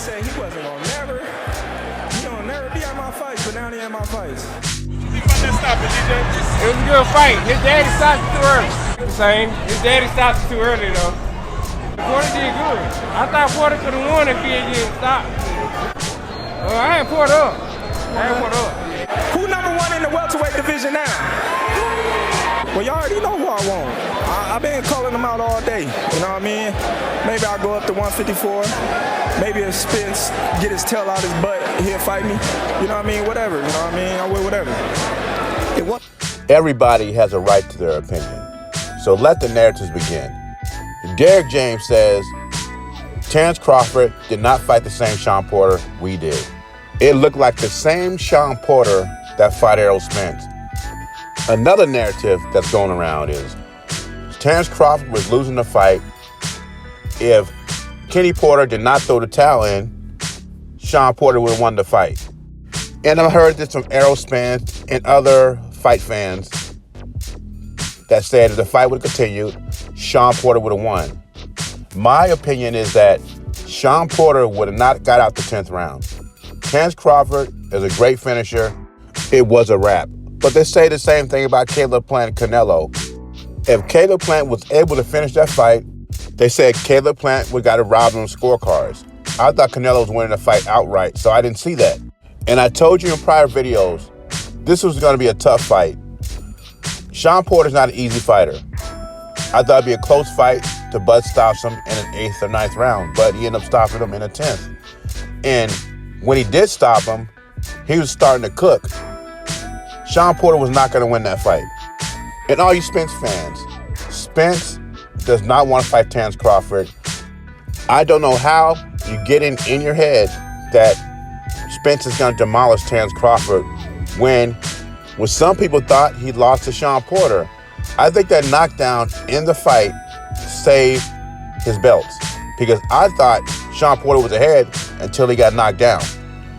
said he wasn't gonna never be at my fights, but now he at my fights. It was a good fight. His daddy stopped it too early. The same. His daddy stopped it too early though. Porter did good. I thought Porter could have won if he didn't stop. I ain't Porter up. Who number one in the welterweight division now? Well, you already know who I want. I've been calling them out all day. You know what I mean? Maybe I'll go up to 154. Maybe if Spence get his tail out his butt, he'll fight me. You know what I mean? Whatever. You know what I mean? I will whatever. Everybody has a right to their opinion. So let the narratives begin. Derek James says, Terrence Crawford did not fight the same Sean Porter we did. It looked like the same Sean Porter that fought Errol Spence. Another narrative that's going around is Terrence Crawford was losing the fight. If Kenny Porter did not throw the towel in, Sean Porter would have won the fight. And I've heard this from Errol Spence and other fight fans that said if the fight would have continued, Sean Porter would have won. My opinion is that Sean Porter would have not got out the 10th round. Terrence Crawford is a great finisher. It was a wrap. But they say the same thing about Caleb Plant and Canelo. If Caleb Plant was able to finish that fight, they said Caleb Plant would got to rob him of scorecards. I thought Canelo was winning the fight outright, so I didn't see that. And I told you in prior videos, this was going to be a tough fight. Sean Porter's not an easy fighter. I thought it'd be a close fight till Bud stops him in an 8th or 9th round, but he ended up stopping him in the 10th. And when he did stop him, he was starting to cook. Sean Porter was not going to win that fight. And all you Spence fans, Spence does not want to fight Terrence Crawford. I don't know how you get in your head that Spence is going to demolish Terrence Crawford when some people thought he lost to Sean Porter. I think that knockdown in the fight saved his belts because I thought Sean Porter was ahead until he got knocked down.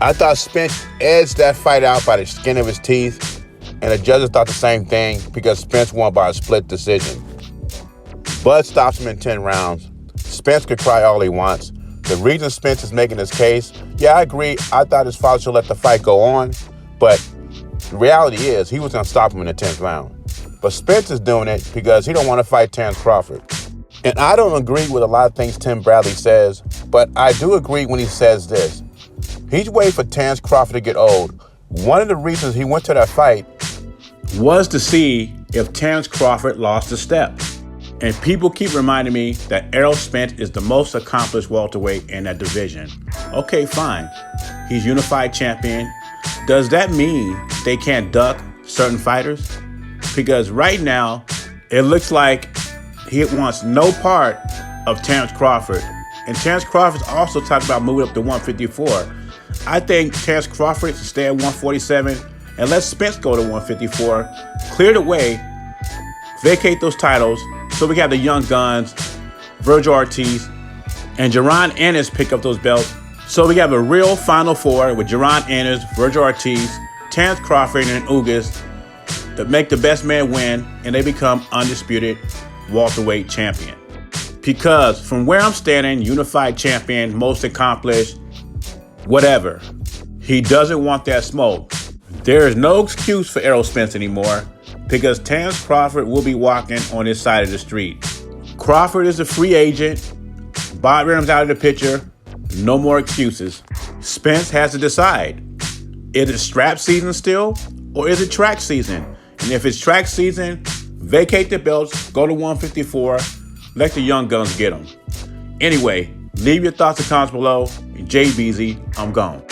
I thought Spence edged that fight out by the skin of his teeth, and the judges thought the same thing because Spence won by a split decision. Bud stops him in 10 rounds. Spence could cry all he wants. The reason Spence is making his case, yeah, I agree. I thought his father should let the fight go on, but the reality is he was going to stop him in the 10th round. But Spence is doing it because he don't want to fight Terrence Crawford. And I don't agree with a lot of things Tim Bradley says, but I do agree when he says this. He's waiting for Terrence Crawford to get old. One of the reasons he went to that fight was to see if Terrence Crawford lost a step. And people keep reminding me that Errol Spence is the most accomplished welterweight in that division. Okay, fine. He's unified champion. Does that mean they can't duck certain fighters? Because right now, it looks like he wants no part of Terrence Crawford. And Terrence Crawford's also talked about moving up to 154. I think Terrence Crawford should stay at 147 and let Spence go to 154, clear the way, vacate those titles, so we have the young guns, Virgil Ortiz, and Jaron Ennis pick up those belts. So we have a real Final Four with Jaron Ennis, Virgil Ortiz, Terrence Crawford, and Ugas that make the best man win, and they become undisputed welterweight champion. Because from where I'm standing, unified champion, most accomplished, whatever, he doesn't want that smoke. There is no excuse for Errol Spence anymore because Terrence Crawford will be walking on his side of the street. Crawford is a free agent. Bob Arum's out of the picture. No more excuses. Spence has to decide. Is it strap season still or is it track season? And if it's track season, vacate the belts, go to 154, let the young guns get them. Anyway, leave your thoughts and comments below. JBZ, I'm gone.